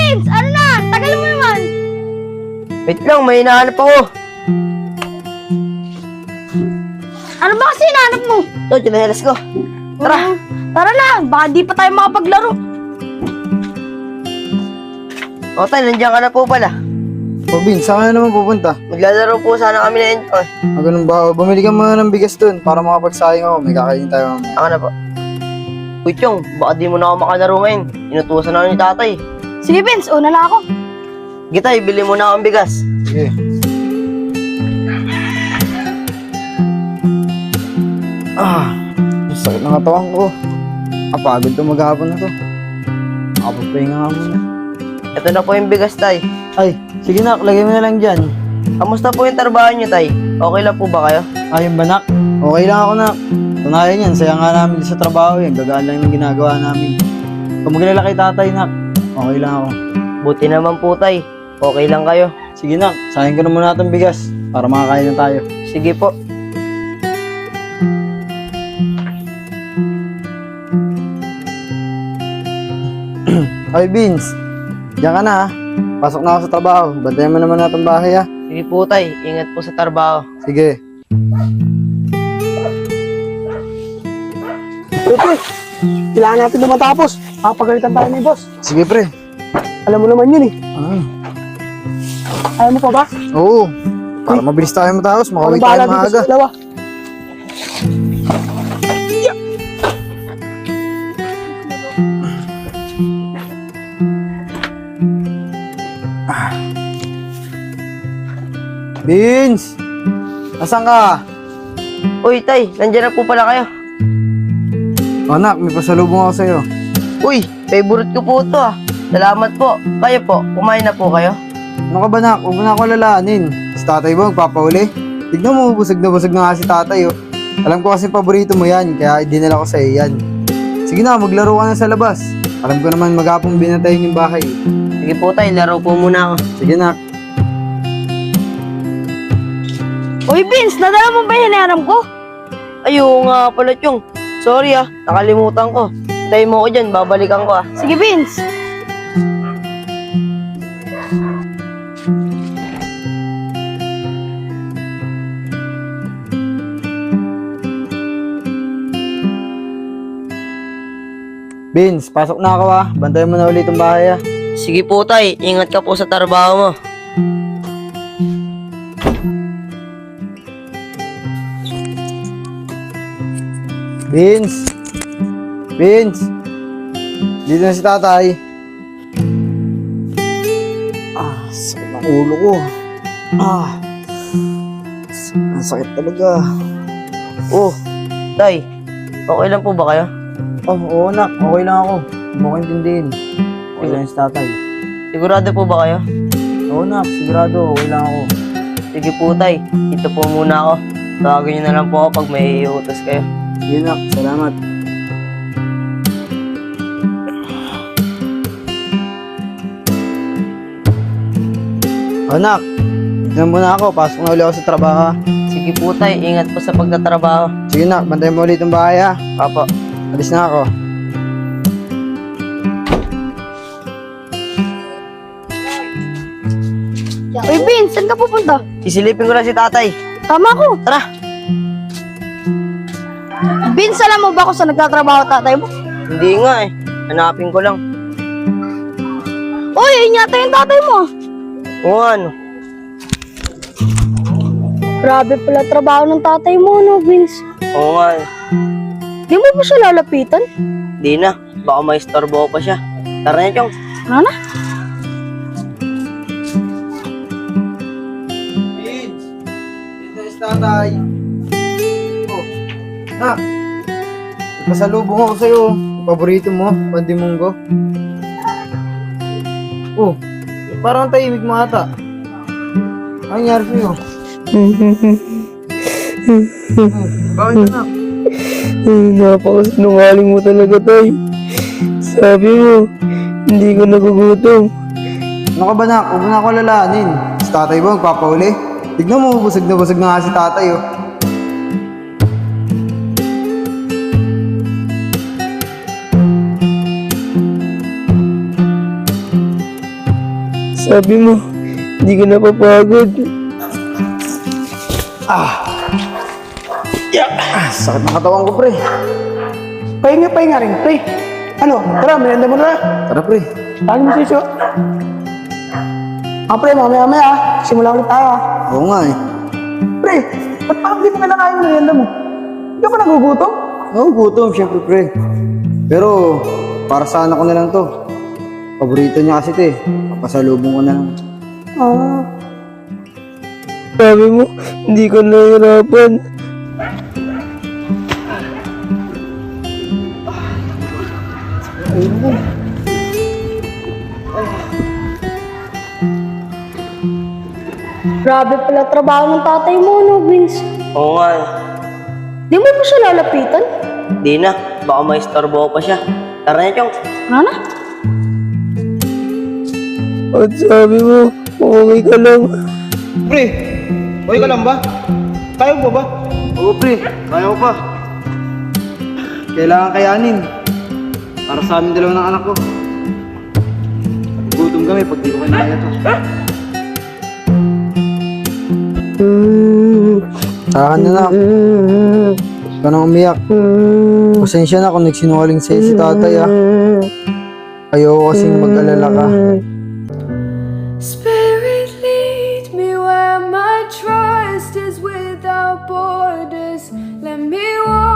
Vince! Ano na? Tagal mo naman! Wait lang, may hinahanap ako. Ano ba kasi hinahanap mo? Ito, chinelas ko. Tara. Tara na! Baka di pa tayo makapaglaro. O tay, nandiyan ka na po pala. O Bin, saan ka na naman pupunta? Maglalaro po sana kami na ito. Ganun ba? Bumili ka muna ng bigas dun para makapagsayang ako. May kakainin tayo mamaya. Ako na po. Uy, Chong, baka di mo na ako makalaro ngayon. Inutusan na ako ni tatay. Sige Vince, una lang ako. Gitay, bili mo na akong bigas. Sige. Ang sakit ng katawan ko. Kapagod to maghapon na to. Nakapapahinga nga muna. Ito na po yung bigas, tay. Ay, sige nak, lagay mo na lang dyan. Kamusta po yung trabaho niyo, tay? Okay lang po ba kayo? Ayun ba nak? Okay lang ako nak. Tunayan yan, saya nga namin sa trabaho yan. Gagaan lang yung ginagawa namin. Kung maglala kay tatay nak, okay lang ako. Buti naman po, tay. Okay lang kayo. Sige nak, sayang ko na muna itong bigas para makakain na tayo. Sige po. Ay Vince, diyan ka na ha. Pasok na ako sa trabaho. Bantayan mo naman na itong bahay ha. Sige po, tay. Ingat po sa trabaho. Sige. Pre, kailangan natin na matapos. Kapagalitan tayo ni boss. Sige pre. Alam mo naman yun eh. Ah, Ayaw mo pa ba? oo. Para mabilis tayo matapos, makauwi bahala tayo dito maaga. sa dalawa. Vince! Nasaan ka? Uy, tay. Nandiyan na po pala kayo. Oh, anak, may pasalubong ako sa'yo. Uy, favorite ko po ito ah. Salamat po. Kayo po, kumain na po kayo. Ano ka ba nak? Huwag mo na ako lalahanin. Si tatay ba magpapauli? Tignan mo, busog na nga si tatay oh. Alam ko kasi paborito mo yan, kaya dinala ko sa'yo yan. Sige na, maglaro ka na sa labas. Alam ko naman maghapong binatayin yung bahay. Sige po, tay. Laro po muna ako. Sige nak. Uy Vince, nadala mo ba yung hinahanap ko? Ayun nga pala, Chong. Sorry ah, nakalimutan ko. Tayo mo ko dyan, babalikan ko ah. Sige Vince. Vince, pasok na ako ah. Bantayan mo na ulit yung bahay ah. Sige po, tay. Ingat ka po sa trabaho mo. Vince! Vince! Dito na si tatay. Sakit ng ulo ko. Ang sakit talaga. Oh, tay. Okay lang po ba kayo? Oh, oo nak. Okay lang ako. Hindi mo ko intindihin. Okay lang si tatay. Sigurado po ba kayo? Oo nak, sigurado. Okay lang ako. Sige po, tay. Dito po muna ako. Tawagin niyo na lang po ako pag may iutos kayo. Sige nak, salamat. Oh nak, tignan mo na ako. Pasok na ulit ako sa trabaho. Sige po, tay. Ingat po sa pagtatrabaho. Sige nak, bantayan mo ulit yung bahay ha. Papa. Alis na ako. Uy Vince, saan ka pupunta? Isilipin ko na si tatay. Tama ko. Tara. Vince, alam mo ba kung saan nagtatrabaho tatay mo? Hindi nga eh. Hanapin ko lang. Uy, yun yata yung tatay mo. Oo, ano? Grabe pala trabaho ng tatay mo, no Vince? Oo nga eh. Di mo ba siya lalapitan? Di na. Baka may istorbo pa siya. Tara na, Chong. Ano na? Vince! Dito na si tatay. Oh, nak. Masalubong ako sa'yo. Paborito mo, pandimunggo. Oh, parang tahimik mo ata. Ano nangyari sa'yo? Bakit anak? Napakasinungaling mo talaga, tay. Sabi mo, hindi ko nagugutom. Ano ka ba nak? Huwag mo na ako lalahanin. Si tatay ba magpapauli? Tignan mo, busog na nga si tatay oh. Sabi mo, hindi ka napapagod. Sakit ng katawan ko, pre. Pahinga rin, pre. Ano, tara, merienda mo na. Tara, pre. Saan mo sisyo? Pre, mamaya, simula ulit tayo. Oo nga eh. Pre, ba't parang di mo kinakain yung merienda mo? Hindi ka pa nagugutom? Oo, gutom, syempre, pre. Pero, para sana ko na lang to. Paborito niya kasi ito eh. Papasalubong ko na lang. Ah, Sabi mo, hindi ka nahihirapan. Grabe pala trabaho ng tatay mo, no, Vince? Oo nga eh. Di mo pa siya lalapitan? Di na, baka may istorbo pa siya. Tara na, Chong. Ano na? At sabi mo, okay ka lang. Pre, okay ka lang ba? Kaya mo ba? Oo, pre. Kaya ko pa. Kailangan kayanin. Para sa amin dalawa ng anak ko. Gutom kami pag di ko kinaya to. Tahan na na. Huwag ka nang umiyak. Pasensya na kung nagsinungaling sa'yo si tatay ah. Ayoko kasing mag-alala ka. Spirit, lead me where my trust is without borders. Let me walk